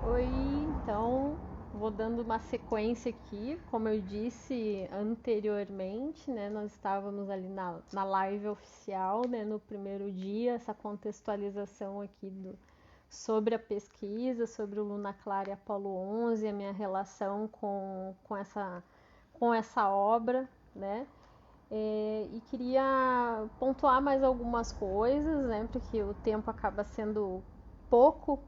Oi, então vou dando uma sequência aqui. Como eu disse anteriormente, né, nós estávamos ali na live oficial, né, no primeiro dia, essa contextualização aqui sobre a pesquisa, sobre o Luna Clara e Apolo 11, a minha relação com essa obra, né? E queria pontuar mais algumas coisas, né? Porque o tempo acaba sendo pouco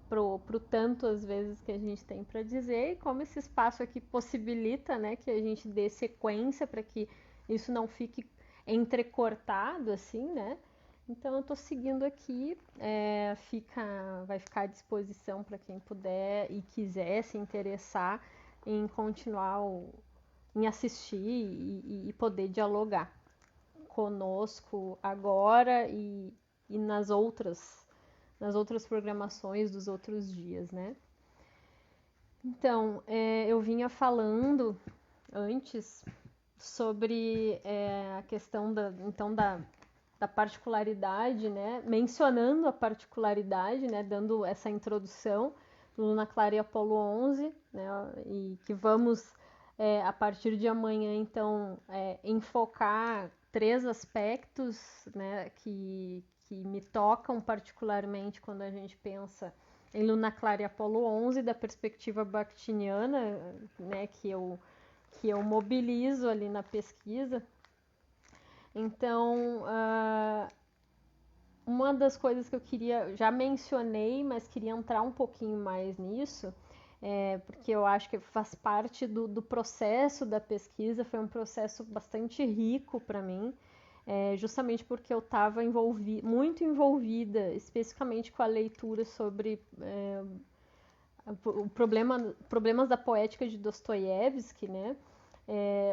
pro tanto às vezes que a gente tem para dizer, e como esse espaço aqui possibilita, né, que a gente dê sequência para que isso não fique entrecortado assim, né? Então eu estou seguindo aqui, vai ficar à disposição para quem puder e quiser se interessar em continuar, em assistir e poder dialogar conosco agora e nas outras programações dos outros dias, né? Então, eu vinha falando antes sobre a questão da particularidade, né? Mencionando a particularidade, né? Dando essa introdução do Luna Clara e Apolo 11, né? E que vamos, a partir de amanhã, então, enfocar três aspectos, né? Que me tocam particularmente quando a gente pensa em Luna Clara e Apolo 11, da perspectiva bakhtiniana, né? Que eu mobilizo ali na pesquisa. Então, uma das coisas que eu queria, já mencionei, mas queria entrar um pouquinho mais nisso, porque eu acho que faz parte do processo da pesquisa, foi um processo bastante rico para mim, justamente porque eu estava muito envolvida, especificamente com a leitura sobre problemas da poética de Dostoiévski, né?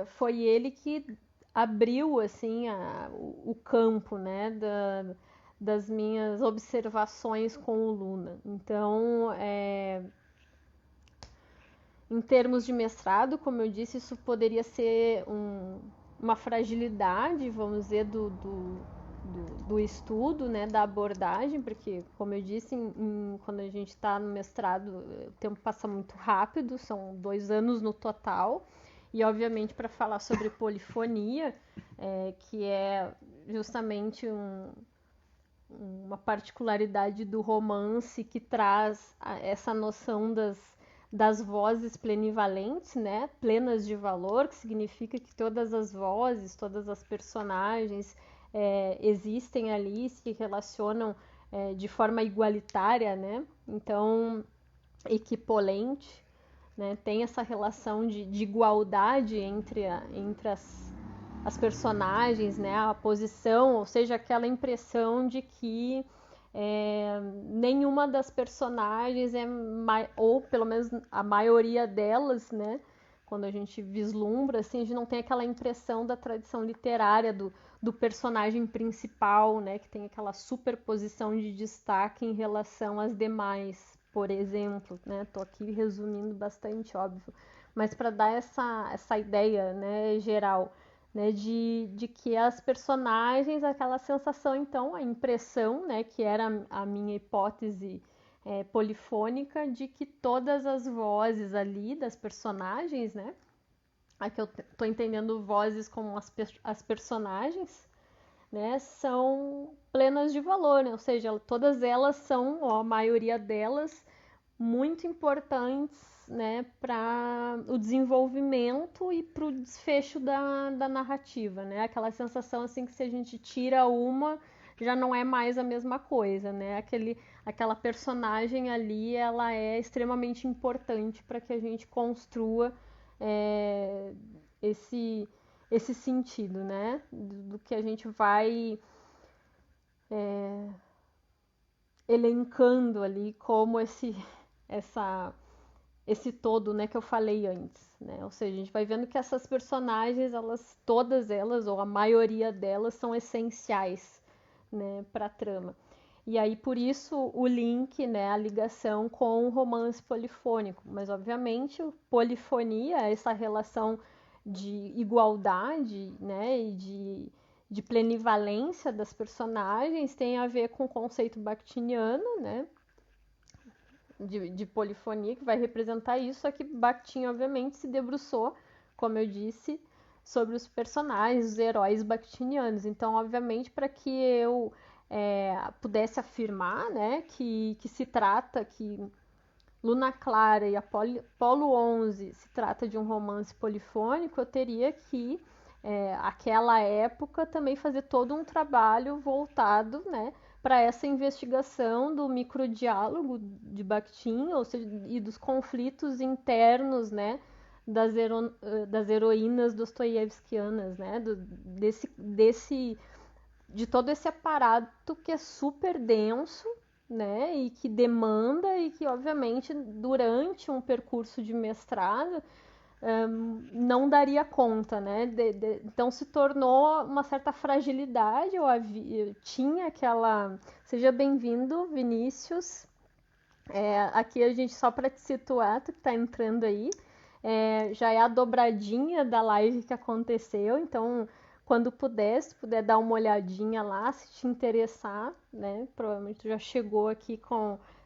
Foi ele que abriu assim o campo, né, das minhas observações com o Luna. Então, em termos de mestrado, como eu disse, isso poderia ser uma fragilidade, vamos dizer, do estudo, né, da abordagem, porque, como eu disse, quando a gente está no mestrado, o tempo passa muito rápido, são 2 anos no total, e obviamente para falar sobre polifonia, que é justamente uma particularidade do romance que traz essa noção das vozes plenivalentes, né? Plenas de valor, que significa que todas as vozes, todas as personagens existem ali, se relacionam de forma igualitária, né? Então, equipolente, né? Tem essa relação de igualdade entre as personagens, né? A posição, ou seja, aquela impressão de que nenhuma das personagens ou pelo menos a maioria delas, né? Quando a gente vislumbra, assim, a gente não tem aquela impressão da tradição literária do personagem principal, né? Que tem aquela superposição de destaque em relação às demais, por exemplo, né? Tô aqui resumindo bastante, óbvio, mas para dar essa ideia, né, geral, né, de que as personagens, aquela sensação, então, a impressão, né, que era a minha hipótese polifônica, de que todas as vozes ali das personagens, né, aqui eu estou entendendo vozes como as personagens, né, são plenas de valor, né, ou seja, todas elas são, ou a maioria delas, muito importantes, né, para o desenvolvimento e para o desfecho da narrativa, né? Aquela sensação assim que se a gente tira uma já não é mais a mesma coisa, né? Aquela personagem ali, ela é extremamente importante para que a gente construa é, esse esse sentido, né? Do que a gente vai elencando ali como essa esse todo, né, que eu falei antes, né? Ou seja, a gente vai vendo que essas personagens, todas elas ou a maioria delas são essenciais, né, para a trama. E aí por isso o link, né, a ligação com o romance polifônico, mas obviamente polifonia, essa relação de igualdade, né, e de plenivalência das personagens tem a ver com o conceito bakhtiniano, né, de polifonia que vai representar isso, só que Bakhtin, obviamente, se debruçou, como eu disse, sobre os personagens, os heróis bakhtinianos. Então, obviamente, para que eu pudesse afirmar, né, que se trata, que Luna Clara e Apolo 11 se trata de um romance polifônico, eu teria que, aquela época, também fazer todo um trabalho voltado, né, para essa investigação do microdiálogo de Bakhtin, ou seja, e dos conflitos internos, né, das heroínas dostoiévskianas, né, de todo esse aparato que é super denso, né, e que demanda e que, obviamente, durante um percurso de mestrado, não daria conta, né? Então se tornou uma certa fragilidade. Eu tinha aquela. Seja bem-vindo, Vinícius. Aqui a gente, só para te situar, tu que tá entrando aí, já é a dobradinha da live que aconteceu, então quando puder, se puder dar uma olhadinha lá, se te interessar, né? Provavelmente tu já chegou aqui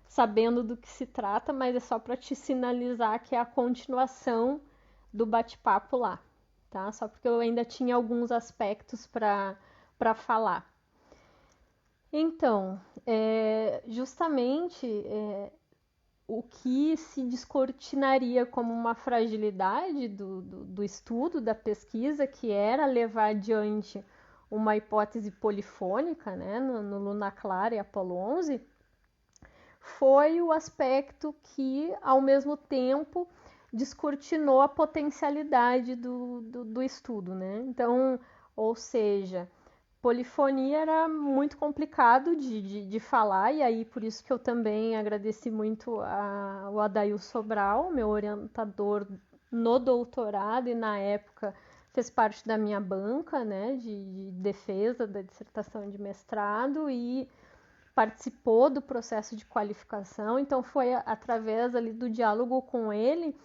sabendo do que se trata, mas é só para te sinalizar que é a continuação do bate-papo lá, tá? Só porque eu ainda tinha alguns aspectos para falar. Então, justamente o que se descortinaria como uma fragilidade do estudo, da pesquisa, que era levar adiante uma hipótese polifônica, né, no Luna Clara e Apolo 11, foi o aspecto que, ao mesmo tempo, descortinou a potencialidade do estudo, né? Então, ou seja, polifonia era muito complicado de falar, e aí por isso que eu também agradeci muito ao Adail Sobral, meu orientador no doutorado, e na época fez parte da minha banca, né, de defesa da dissertação de mestrado, e participou do processo de qualificação. Então foi através ali do diálogo com ele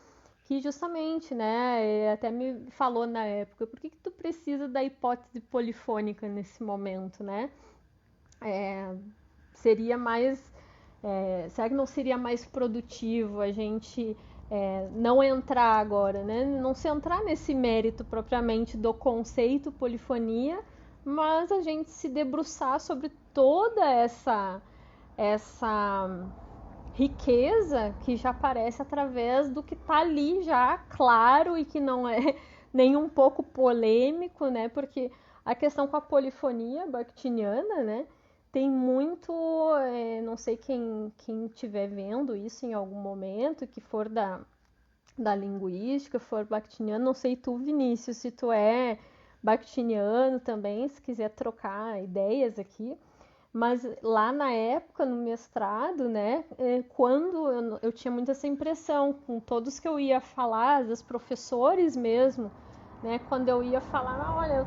que justamente, né, até me falou na época, por que tu precisa da hipótese polifônica nesse momento, né? Seria mais, será que não seria mais produtivo a gente não entrar agora, né? Não se entrar nesse mérito propriamente do conceito polifonia, mas a gente se debruçar sobre toda essa riqueza que já aparece através do que está ali já claro e que não é nem um pouco polêmico, né? Porque a questão com a polifonia bakhtiniana, né? Tem muito, não sei quem estiver vendo isso em algum momento, que for da linguística, for bakhtiniano, não sei tu, Vinícius, se tu é bakhtiniano também, se quiser trocar ideias aqui. Mas lá na época, no mestrado, né, quando eu tinha muito essa impressão, com todos que eu ia falar, os professores mesmo, né, quando eu ia falar, olha, eu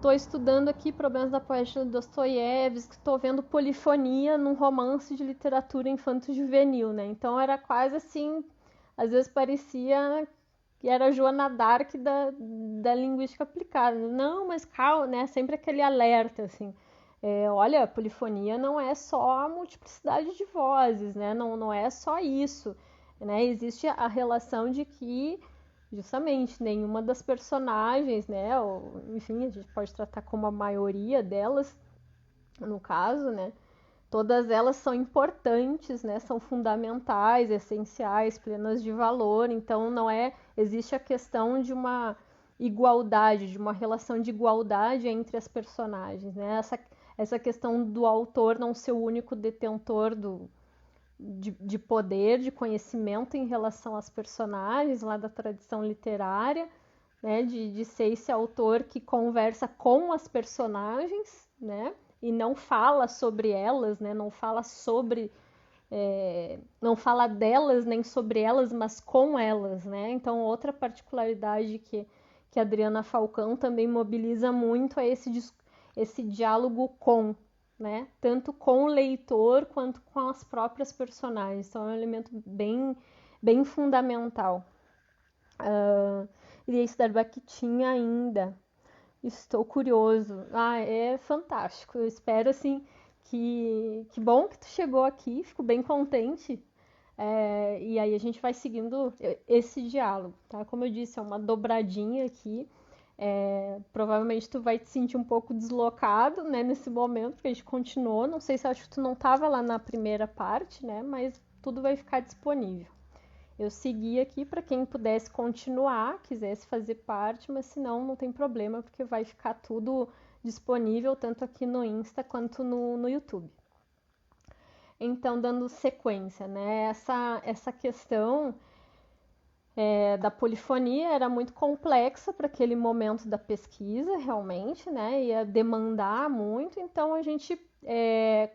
tô estudando aqui Problemas da Poética do Dostoiévski, tô vendo polifonia num romance de literatura infanto-juvenil, né, então era quase assim, às vezes parecia que era a Joana d'Arc da linguística aplicada. Não, mas calma, né, sempre aquele alerta, assim. Olha, a polifonia não é só a multiplicidade de vozes, né? Não é só isso, né? Existe a relação de que, justamente, nenhuma das personagens, né? Ou, enfim, a gente pode tratar como a maioria delas, no caso, né? Todas elas são importantes, né? São fundamentais, essenciais, plenas de valor. Então, não existe a questão de uma igualdade, de uma relação de igualdade entre as personagens, né? Essa questão do autor não ser o único detentor de poder, de conhecimento em relação às personagens lá da tradição literária, né? De ser esse autor que conversa com as personagens, né? E não fala sobre elas, né? Não fala não fala delas nem sobre elas, mas com elas, né? Então outra particularidade que a Adriana Falcão também mobiliza muito é esse diálogo com, né? Tanto com o leitor quanto com as próprias personagens. Então é um elemento bem fundamental. Iria estudar Bakhtin ainda. Estou curioso. É fantástico. Eu espero assim que bom que tu chegou aqui, fico bem contente. E aí a gente vai seguindo esse diálogo, tá? Como eu disse, é uma dobradinha aqui. Provavelmente tu vai te sentir um pouco deslocado, né, nesse momento, porque a gente continuou. Não sei se acho que tu não estava lá na primeira parte, né? Mas tudo vai ficar disponível. Eu segui aqui para quem pudesse continuar, quisesse fazer parte, mas se não, não tem problema, porque vai ficar tudo disponível tanto aqui no Insta quanto no YouTube. Então, dando sequência, né? Essa questão da polifonia era muito complexa para aquele momento da pesquisa, realmente, né? Ia demandar muito, então a gente,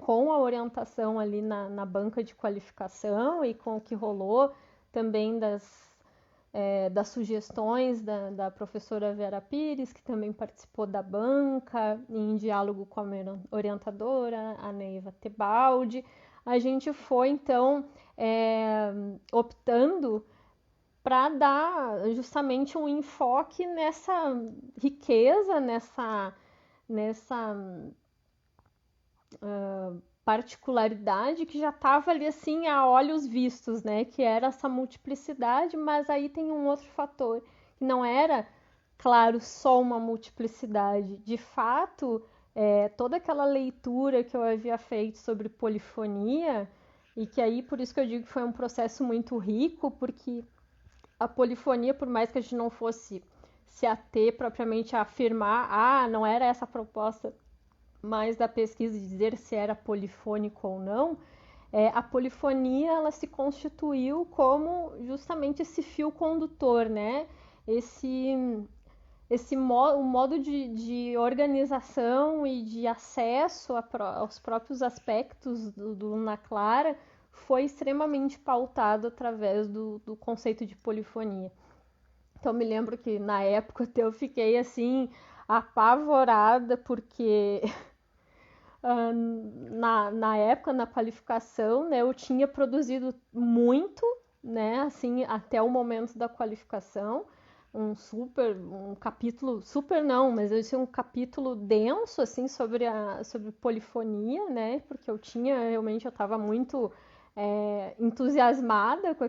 com a orientação ali na banca de qualificação e com o que rolou também das sugestões da professora Vera Pires, que também participou da banca, em diálogo com a minha orientadora, a Neiva Tebaldi, a gente foi, então, optando para dar justamente um enfoque nessa riqueza, nessa particularidade que já estava ali assim a olhos vistos, né? Que era essa multiplicidade, mas aí tem um outro fator que não era, claro, só uma multiplicidade. De fato, toda aquela leitura que eu havia feito sobre polifonia e que aí por isso que eu digo que foi um processo muito rico, porque a polifonia, por mais que a gente não fosse se ater propriamente a afirmar, não era essa a proposta mais da pesquisa de dizer se era polifônico ou não, a polifonia ela se constituiu como justamente esse fio condutor, né? O modo de organização e de acesso aos próprios aspectos do Luna Clara foi extremamente pautado através do conceito de polifonia. Então, me lembro que na época eu fiquei assim apavorada porque na época, na qualificação, né, eu tinha produzido muito, né, assim, até o momento da qualificação, um capítulo, super não, mas eu tinha um capítulo denso, assim, sobre polifonia, né, porque eu estava muito entusiasmada com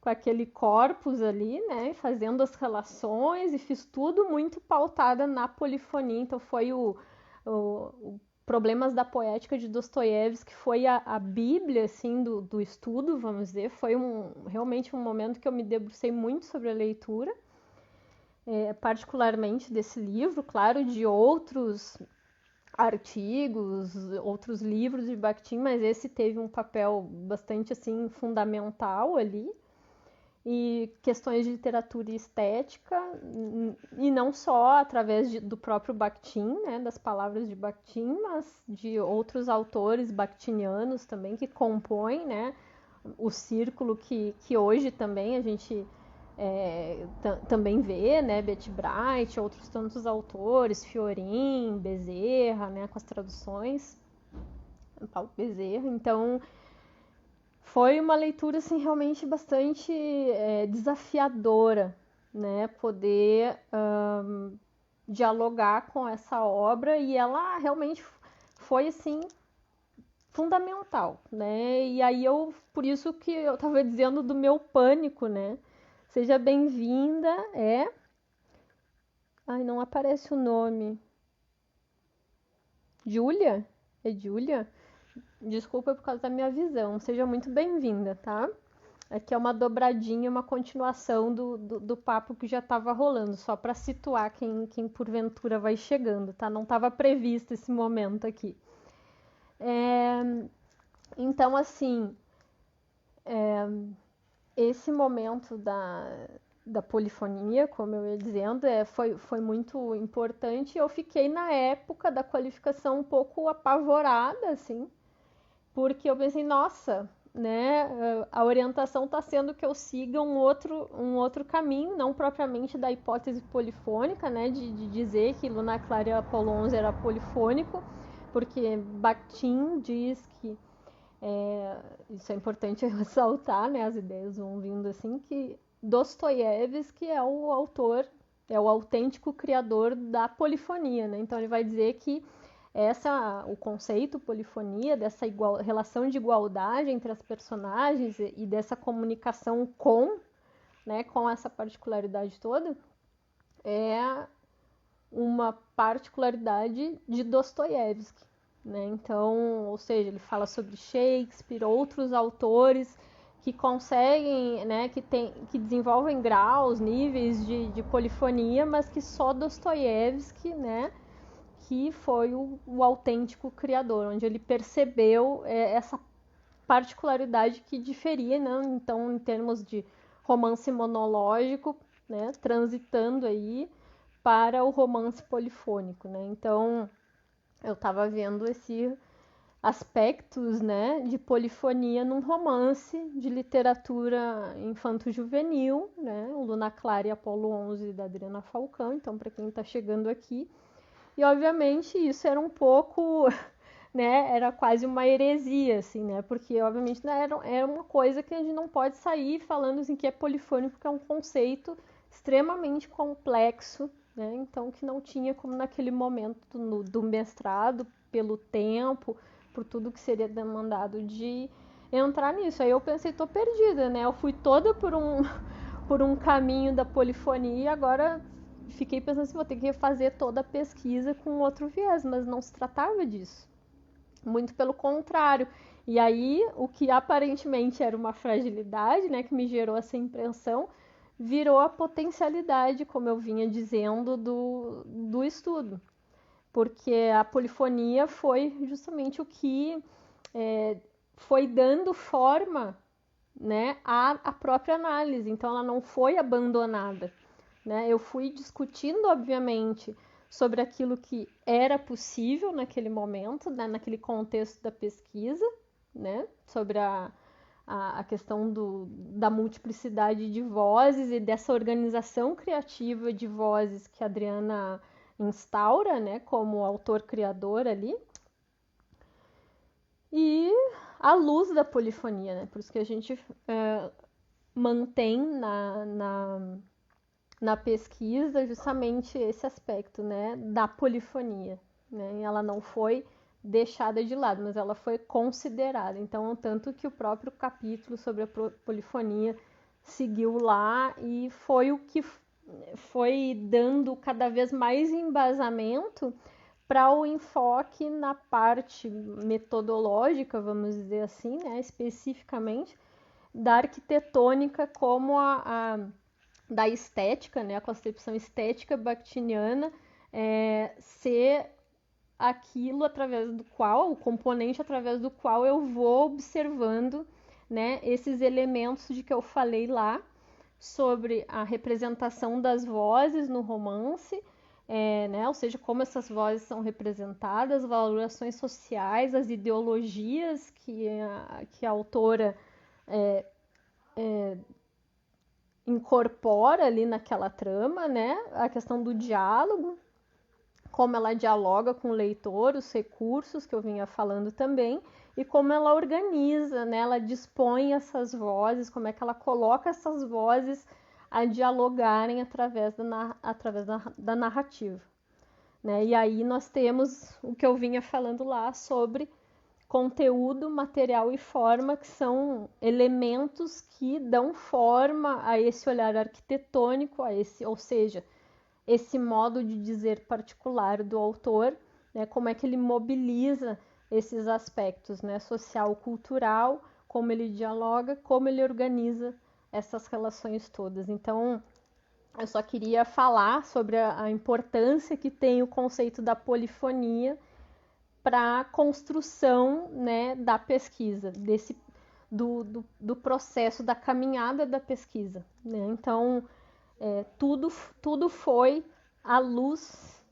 aquele corpus ali, né, fazendo as relações e fiz tudo muito pautada na polifonia, então foi o Problemas da Poética de Dostoiévski, que foi a bíblia assim, do estudo, vamos dizer. Foi realmente um momento que eu me debrucei muito sobre a leitura, particularmente desse livro, claro, de outros artigos, outros livros de Bakhtin, mas esse teve um papel bastante assim fundamental ali. E questões de literatura e estética, e não só através do próprio Bakhtin, né, das palavras de Bakhtin, mas de outros autores bakhtinianos também que compõem, né, o círculo que hoje também a gente também vê, né, Betty Bright, outros tantos autores, Fiorin, Bezerra, né, com as traduções, Paulo Bezerra. Então foi uma leitura assim realmente bastante desafiadora, né, poder dialogar com essa obra, e ela realmente foi assim fundamental, né? E aí por isso que eu estava dizendo do meu pânico, né? Seja bem-vinda, Ai, não aparece o nome. Júlia? É Júlia? Desculpa por causa da minha visão. Seja muito bem-vinda, tá? Aqui é uma dobradinha, uma continuação do papo que já estava rolando, só para situar quem porventura vai chegando, tá? Não estava previsto esse momento aqui. Então, assim, esse momento da polifonia, como eu ia dizendo, foi muito importante. Eu fiquei, na época da qualificação, um pouco apavorada, assim, porque eu pensei, nossa, né, a orientação está sendo que eu siga um outro caminho, não propriamente da hipótese polifônica, né, de dizer que Luna Clara e Apolo 11 era polifônico, porque Bakhtin diz que isso é importante ressaltar, né, as ideias vão vindo assim, que Dostoiévski é o autor, é o autêntico criador da polifonia, né, então ele vai dizer que o conceito polifonia, dessa relação de igualdade entre as personagens e dessa comunicação com essa particularidade toda, é uma particularidade de Dostoiévski, né? Então, ou seja, ele fala sobre Shakespeare, outros autores que conseguem, né, que desenvolvem graus, níveis de polifonia, mas que só Dostoiévski, né, que foi o autêntico criador, onde ele percebeu essa particularidade que diferia, né? Então, em termos de romance monológico, né, transitando aí para o romance polifônico, né? Então, eu estava vendo esses aspectos, né, de polifonia num romance de literatura infanto-juvenil, né, o Luna Clara e Apolo 11 da Adriana Falcão. Então, para quem está chegando aqui, e obviamente isso era um pouco, né, era quase uma heresia, assim, né, porque obviamente né, era uma coisa que a gente não pode sair falando assim que é polifônico, porque é um conceito extremamente complexo, né, então que não tinha como naquele momento do mestrado, pelo tempo, por tudo que seria demandado de entrar nisso. Aí eu pensei, tô perdida, né, eu fui toda por um caminho da polifonia e agora fiquei pensando assim, vou ter que fazer toda a pesquisa com outro viés, mas não se tratava disso. Muito pelo contrário. E aí, o que aparentemente era uma fragilidade, né, que me gerou essa impressão, virou a potencialidade, como eu vinha dizendo, do estudo. Porque a polifonia foi justamente o que foi dando forma, né, à própria análise. Então, ela não foi abandonada. Né? Eu fui discutindo, obviamente, sobre aquilo que era possível naquele momento, né? Naquele contexto da pesquisa, né? Sobre a questão da multiplicidade de vozes e dessa organização criativa de vozes que a Adriana instaura, né? Como autor-criador ali. E a luz da polifonia, né? Por isso que a gente mantém na pesquisa justamente esse aspecto, né, da polifonia, né? Ela não foi deixada de lado, mas ela foi considerada. Então, tanto que o próprio capítulo sobre a polifonia seguiu lá e foi o que foi dando cada vez mais embasamento para o enfoque na parte metodológica, vamos dizer assim, né, especificamente da arquitetônica como da estética, né, a concepção estética bakhtiniana ser aquilo através do qual, o componente através do qual eu vou observando, né, esses elementos de que eu falei lá sobre a representação das vozes no romance, né, ou seja, como essas vozes são representadas, valorações sociais, as ideologias que a autora incorpora ali naquela trama, né? A questão do diálogo, como ela dialoga com o leitor, os recursos que eu vinha falando também, e como ela organiza, né? Ela dispõe essas vozes, como é que ela coloca essas vozes a dialogarem através da narrativa. Né? E aí nós temos o que eu vinha falando lá sobre conteúdo, material e forma, que são elementos que dão forma a esse olhar arquitetônico, ou seja, esse modo de dizer particular do autor, né, como é que ele mobiliza esses aspectos, né, social, cultural, como ele dialoga, como ele organiza essas relações todas. Então, eu só queria falar sobre a importância que tem o conceito da polifonia para a construção, né, da pesquisa, do processo, da caminhada da pesquisa. Né? Então, tudo foi à luz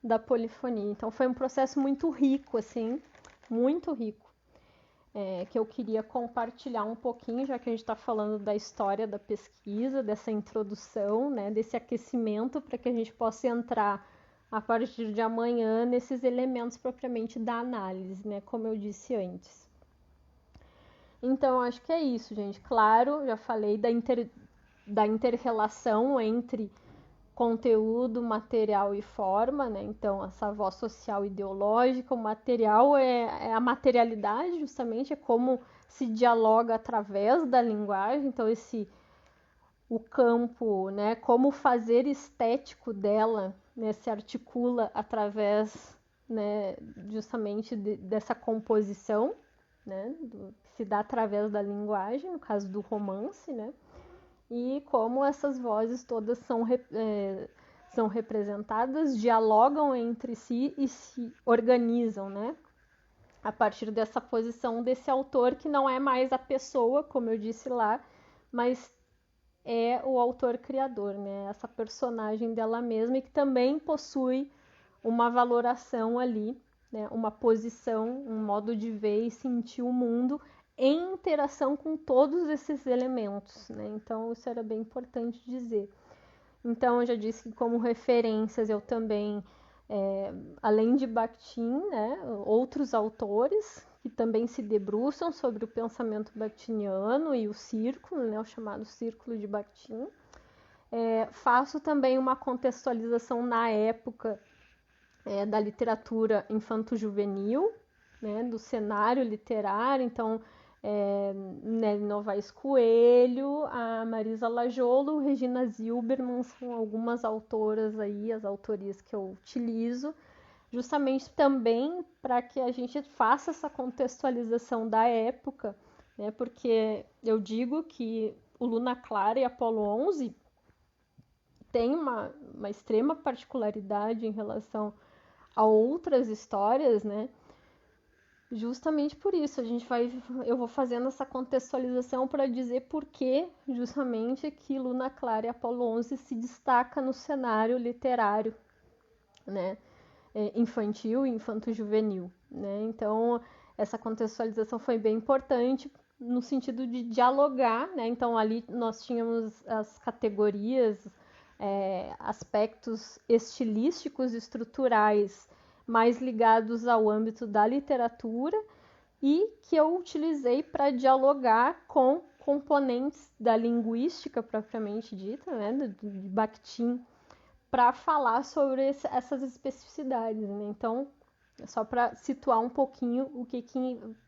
da polifonia. Então, foi um processo muito rico, assim, muito rico, que eu queria compartilhar um pouquinho, já que a gente está falando da história da pesquisa, dessa introdução, né, desse aquecimento, para que a gente possa entrar a partir de amanhã nesses elementos propriamente da análise, né, como eu disse antes. Então, acho que é isso, gente. Claro, já falei da inter-relação entre conteúdo, material e forma, né? Então, essa voz social ideológica, o material é a materialidade, justamente, é como se dialoga através da linguagem. Então, o campo, né? Como o fazer estético dela, né, se articula através, né, justamente dessa composição, né? Que se dá através da linguagem, no caso do romance, né? E como essas vozes todas são representadas, dialogam entre si e se organizam, né? A partir dessa posição desse autor, que não é mais a pessoa, como eu disse lá, mas é o autor criador, né? Essa personagem dela mesma, e que também possui uma valoração ali, né? Uma posição, um modo de ver e sentir o mundo em interação com todos esses elementos, né? Então, isso era bem importante dizer. Então, eu já disse que como referências eu também, além de Bakhtin, né, outros autores que também se debruçam sobre o pensamento bakhtiniano e o círculo, né, o chamado Círculo de Bakhtin. Faço também uma contextualização na época da literatura infanto-juvenil, né, do cenário literário. Então, Nelly Novaes Coelho, a Marisa Lajolo, Regina Zilberman são algumas autoras aí, as autorias que eu utilizo, justamente também para que a gente faça essa contextualização da época, né, porque eu digo que o Luna Clara e Apolo 11 tem uma extrema particularidade em relação a outras histórias, né? Justamente por isso, eu vou fazendo essa contextualização para dizer por que justamente que Luna Clara e Apolo 11 se destaca no cenário literário, né? Infantil e infanto-juvenil, né? Então, essa contextualização foi bem importante no sentido de dialogar, né? Então, ali nós tínhamos as categorias, aspectos estilísticos e estruturais mais ligados ao âmbito da literatura e que eu utilizei para dialogar com componentes da linguística propriamente dita, né, de Bakhtin, para falar sobre essas especificidades, né? Então, só para situar um pouquinho o que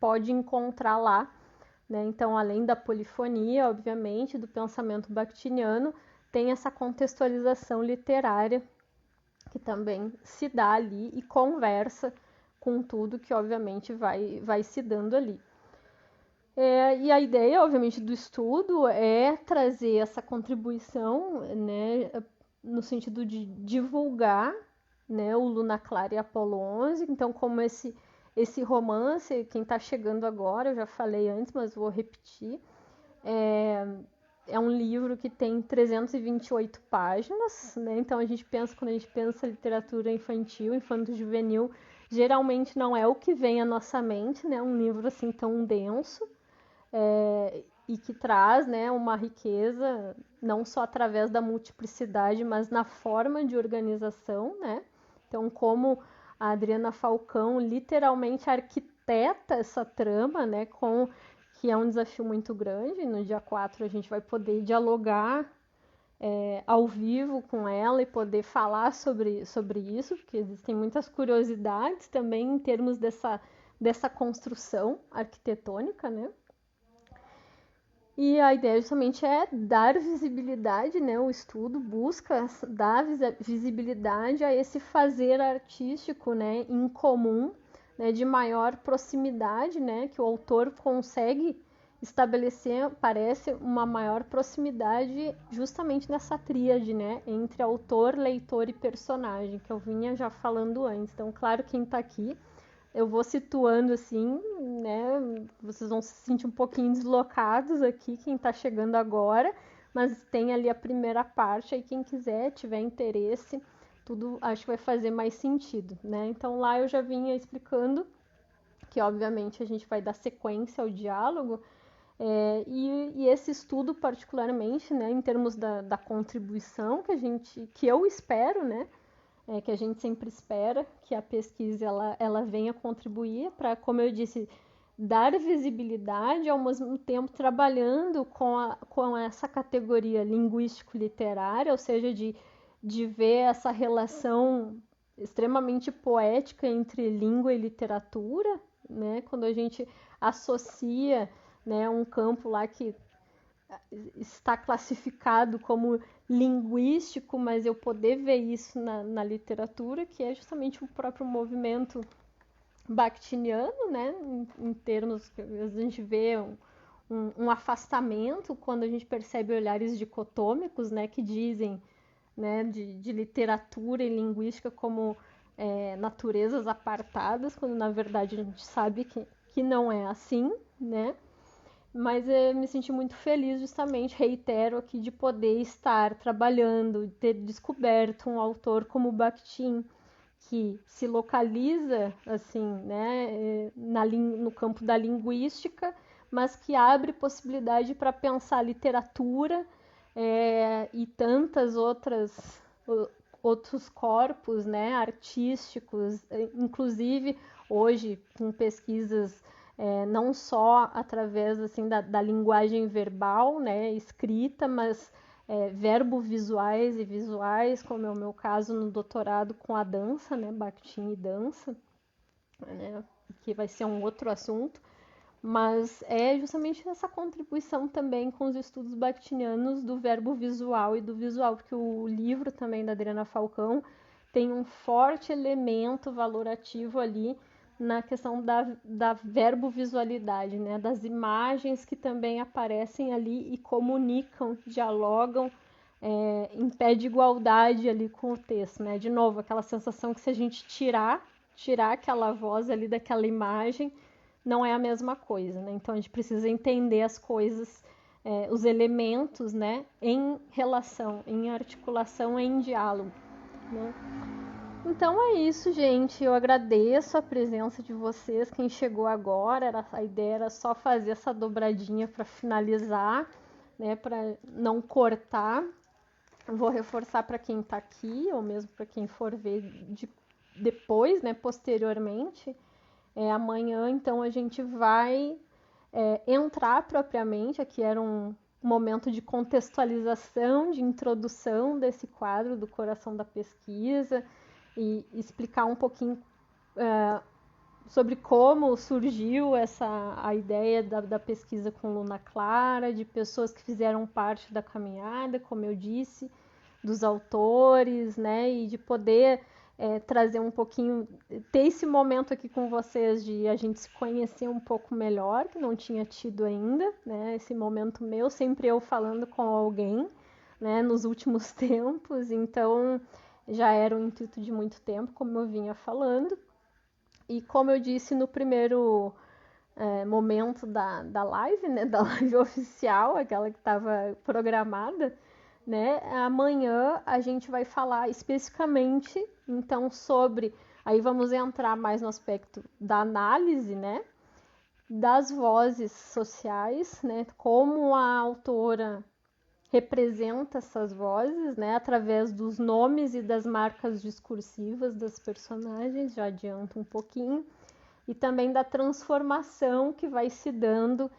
pode encontrar lá, né? Então, além da polifonia, obviamente, do pensamento bakhtiniano, tem essa contextualização literária que também se dá ali e conversa com tudo que, obviamente, vai se dando ali. E a ideia, obviamente, do estudo é trazer essa contribuição, né, no sentido de divulgar, né, o Luna Clara e Apolo 11. Então, como esse romance, quem está chegando agora, eu já falei antes, mas vou repetir, é um livro que tem 328 páginas, né? Então quando a gente pensa literatura infantil, infanto-juvenil, geralmente não é o que vem à nossa mente, né? Um livro assim tão denso, e que traz, né, uma riqueza não só através da multiplicidade, mas na forma de organização, né? Então, como a Adriana Falcão literalmente arquiteta essa trama, né, que é um desafio muito grande. No dia 4 a gente vai poder dialogar ao vivo com ela e poder falar sobre isso, porque existem muitas curiosidades também em termos dessa construção arquitetônica, né? E a ideia justamente é dar visibilidade, né? O estudo busca dar visibilidade a esse fazer artístico, né, em comum, né, de maior proximidade, né, que o autor consegue estabelecer, parece, uma maior proximidade justamente nessa tríade, né, entre autor, leitor e personagem, que eu vinha já falando antes. Então, claro, quem está aqui, eu vou situando assim, né, vocês vão se sentir um pouquinho deslocados aqui, quem está chegando agora, mas tem ali a primeira parte, aí quem quiser, tiver interesse, tudo acho que vai fazer mais sentido, né? Então lá eu já vinha explicando que obviamente a gente vai dar sequência ao diálogo, e esse estudo particularmente, né, em termos da contribuição que eu espero, né, que a gente sempre espera que a pesquisa ela venha contribuir para, como eu disse, dar visibilidade, ao mesmo tempo trabalhando com essa categoria linguístico-literária, ou seja, de de ver essa relação extremamente poética entre língua e literatura, né? Quando a gente associa, né, um campo lá que está classificado como linguístico, mas eu poder ver isso na literatura, que é justamente o próprio movimento bakhtiniano, né? Em termos que a gente vê um afastamento quando a gente percebe olhares dicotômicos, né, que dizem, né, de literatura e linguística como naturezas apartadas, quando na verdade a gente sabe que não é assim, né? Mas eu me senti muito feliz, justamente, reitero aqui, de poder estar trabalhando, de ter descoberto um autor como Bakhtin, que se localiza, assim, né, no campo da linguística, mas que abre possibilidade para pensar literatura e tantas outros corpos, né, artísticos, inclusive hoje com pesquisas não só através assim da linguagem verbal, né, escrita, mas verbo-visuais e visuais, como é o meu caso no doutorado com a dança, né, Bakhtin e dança, né, que vai ser um outro assunto, mas é justamente essa contribuição também com os estudos bakhtinianos do verbo visual e do visual, porque o livro também da Adriana Falcão tem um forte elemento valorativo ali na questão da verbovisualidade, né? Das imagens que também aparecem ali e comunicam, dialogam em pé de igualdade ali com o texto, né? De novo, aquela sensação que se a gente tirar aquela voz ali daquela imagem, não é a mesma coisa, né? Então a gente precisa entender as coisas, os elementos, né? Em relação, em articulação, em diálogo, né? Então é isso, gente. Eu agradeço a presença de vocês. Quem chegou agora, a ideia era só fazer essa dobradinha para finalizar, né? Para não cortar. Vou reforçar para quem está aqui, ou mesmo para quem for ver depois, né? Posteriormente. Amanhã, então, a gente vai entrar propriamente. Aqui era um momento de contextualização, de introdução desse quadro do coração da pesquisa e explicar um pouquinho sobre como surgiu a ideia da pesquisa com Luna Clara, de pessoas que fizeram parte da caminhada, como eu disse, dos autores, né, e de poder trazer um pouquinho, ter esse momento aqui com vocês de a gente se conhecer um pouco melhor, que não tinha tido ainda, né, esse momento meu, sempre eu falando com alguém, né, nos últimos tempos, então já era um intuito de muito tempo, como eu vinha falando. E como eu disse no primeiro momento da live, né, da live oficial, aquela que estava programada, né, amanhã a gente vai falar especificamente, então, sobre, aí vamos entrar mais no aspecto da análise, né, das vozes sociais, né, como a autora representa essas vozes, né, através dos nomes e das marcas discursivas das personagens, já adianto um pouquinho, e também da transformação que vai se dando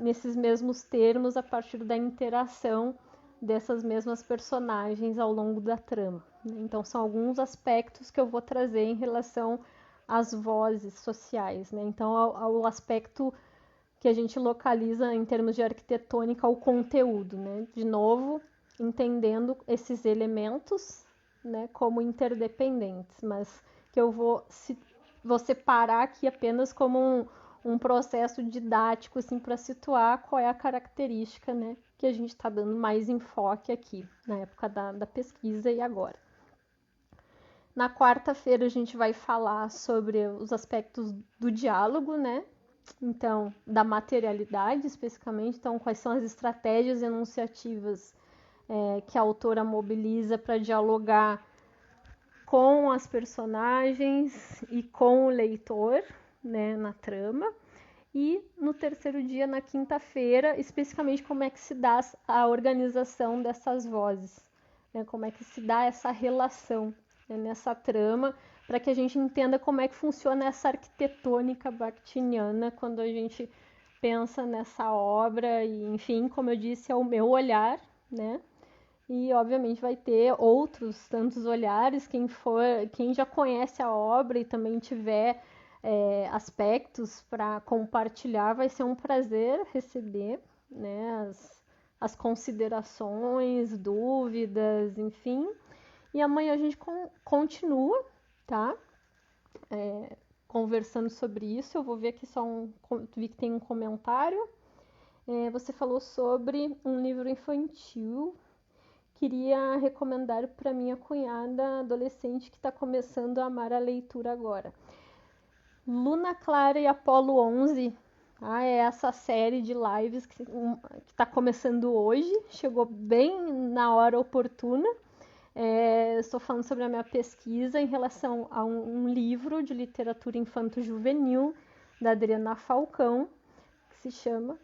nesses mesmos termos a partir da interação dessas mesmas personagens ao longo da trama. Então, são alguns aspectos que eu vou trazer em relação às vozes sociais, né? Então, ao aspecto que a gente localiza em termos de arquitetônica o conteúdo, né? De novo, entendendo esses elementos, né, como interdependentes, mas que eu vou separar aqui apenas como um processo didático, assim, para situar qual é a característica, né, que a gente está dando mais enfoque aqui, na época da pesquisa e agora. Na quarta-feira a gente vai falar sobre os aspectos do diálogo, né? Então, da materialidade especificamente, então quais são as estratégias enunciativas que a autora mobiliza para dialogar com as personagens e com o leitor, né, na trama. E no terceiro dia, na quinta-feira, especificamente como é que se dá a organização dessas vozes, né, como é que se dá essa relação, né, nessa trama, para que a gente entenda como é que funciona essa arquitetônica bakhtiniana quando a gente pensa nessa obra. E, enfim, como eu disse, é o meu olhar, né? E, obviamente, vai ter outros tantos olhares. Quem já conhece a obra e também tiver aspectos para compartilhar, vai ser um prazer receber, né, as considerações, dúvidas, enfim. E amanhã a gente continua, tá? Conversando sobre isso. Eu vou ver aqui vi que tem um comentário. Você falou sobre um livro infantil. Queria recomendar para minha cunhada adolescente que está começando a amar a leitura agora. Luna Clara e Apolo 11. É essa série de lives que está começando hoje. Chegou bem na hora oportuna. Estou falando sobre a minha pesquisa em relação a um livro de literatura infanto-juvenil da Adriana Falcão, que se chama,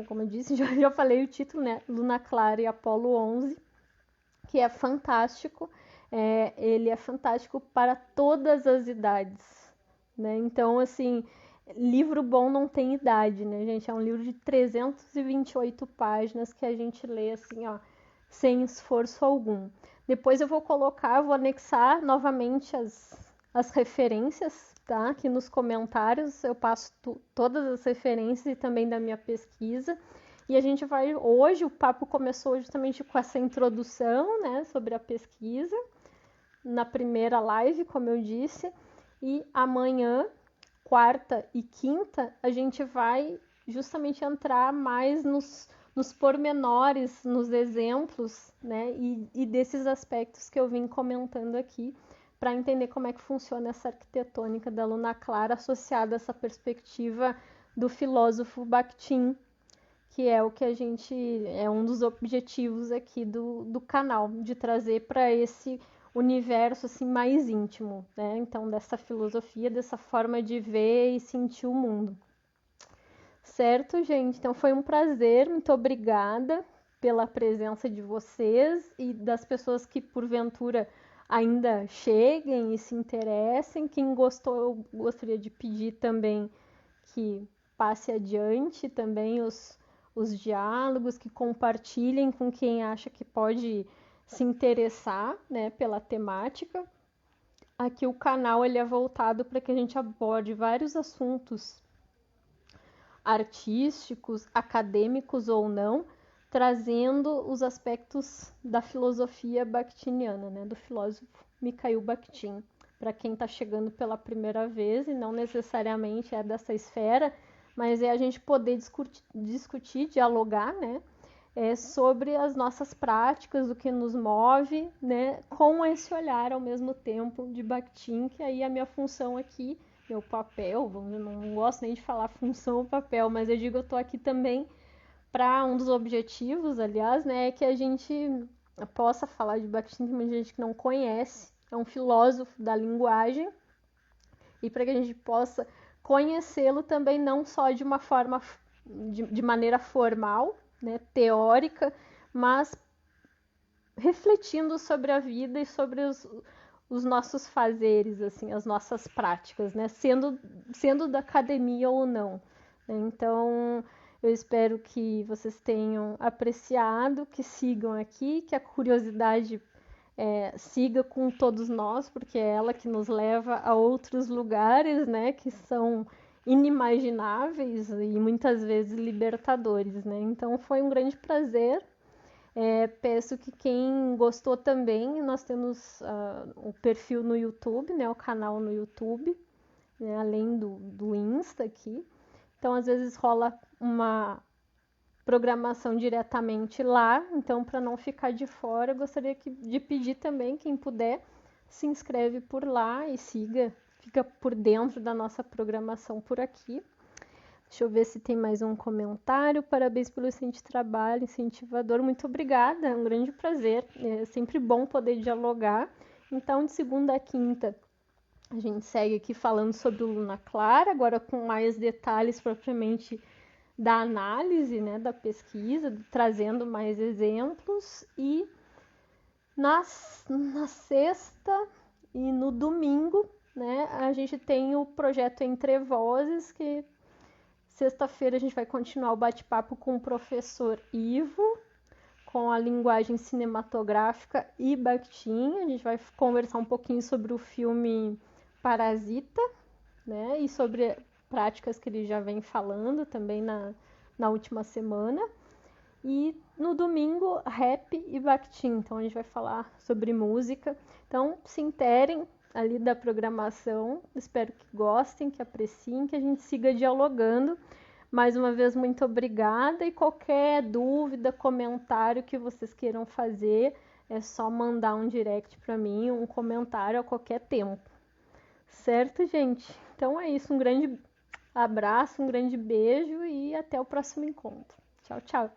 como eu disse, já falei o título, né? Luna Clara e Apolo 11, que é fantástico. Ele é fantástico para todas as idades, né? Então, assim, livro bom não tem idade, né, gente? É um livro de 328 páginas que a gente lê, assim, ó, sem esforço algum. Depois eu vou anexar novamente as referências, tá? Aqui nos comentários eu passo todas as referências e também da minha pesquisa. E a gente vai hoje, o papo começou justamente com essa introdução, né, sobre a pesquisa, na primeira live, como eu disse, e amanhã, quarta e quinta, a gente vai justamente entrar mais nos pormenores, nos exemplos, né, e desses aspectos que eu vim comentando aqui, para entender como é que funciona essa arquitetônica da Luna Clara associada a essa perspectiva do filósofo Bakhtin, que é o que é um dos objetivos aqui do canal, de trazer para esse universo assim mais íntimo, né? Então, dessa filosofia, dessa forma de ver e sentir o mundo. Certo, gente? Então foi um prazer, muito obrigada pela presença de vocês e das pessoas que porventura ainda cheguem e se interessem. Quem gostou, eu gostaria de pedir também que passe adiante também os diálogos, que compartilhem com quem acha que pode se interessar, né, pela temática. Aqui o canal ele é voltado para que a gente aborde vários assuntos artísticos, acadêmicos ou não, trazendo os aspectos da filosofia bakhtiniana, né, do filósofo Mikhail Bakhtin. Para quem está chegando pela primeira vez e não necessariamente é dessa esfera, mas é a gente poder discutir, dialogar, né, sobre as nossas práticas, o que nos move, né, com esse olhar ao mesmo tempo de Bakhtin, que aí a minha função aqui, meu papel, eu não gosto nem de falar função ou papel, mas eu digo eu estou aqui também para um dos objetivos, aliás, né, é que a gente possa falar de Bakhtin, tem muita gente que não conhece, é um filósofo da linguagem, e para que a gente possa conhecê-lo também não só de uma forma, de maneira formal, né, teórica, mas refletindo sobre a vida e sobre os nossos fazeres, assim, as nossas práticas, né, sendo da academia ou não. Então, eu espero que vocês tenham apreciado, que sigam aqui, que a curiosidade siga com todos nós, porque é ela que nos leva a outros lugares, né, que são inimagináveis e muitas vezes libertadores, né? Então foi um grande prazer. Peço que quem gostou também, nós temos o perfil no YouTube, né, o canal no YouTube, né, além do Insta aqui. Então às vezes rola uma programação diretamente lá, então para não ficar de fora, eu gostaria de pedir também, quem puder, se inscreve por lá e fica por dentro da nossa programação por aqui. Deixa eu ver se tem mais um comentário. Parabéns pelo excelente trabalho, incentivador. Muito obrigada, é um grande prazer. É sempre bom poder dialogar. Então, de segunda a quinta, a gente segue aqui falando sobre o Luna Clara, agora com mais detalhes propriamente da análise, né, da pesquisa, trazendo mais exemplos. E na sexta e no domingo, né, a gente tem o projeto Entre Vozes, que sexta-feira a gente vai continuar o bate-papo com o professor Ivo, com a linguagem cinematográfica e Bakhtin. A gente vai conversar um pouquinho sobre o filme Parasita, né? E sobre práticas que ele já vem falando também na última semana. E no domingo, rap e Bakhtin. Então a gente vai falar sobre música. Então se interem ali da programação. Espero que gostem, que apreciem, que a gente siga dialogando. Mais uma vez, muito obrigada. E qualquer dúvida, comentário que vocês queiram fazer, é só mandar um direct para mim, um comentário a qualquer tempo. Certo, gente? Então é isso. Um grande abraço, um grande beijo e até o próximo encontro. Tchau, tchau.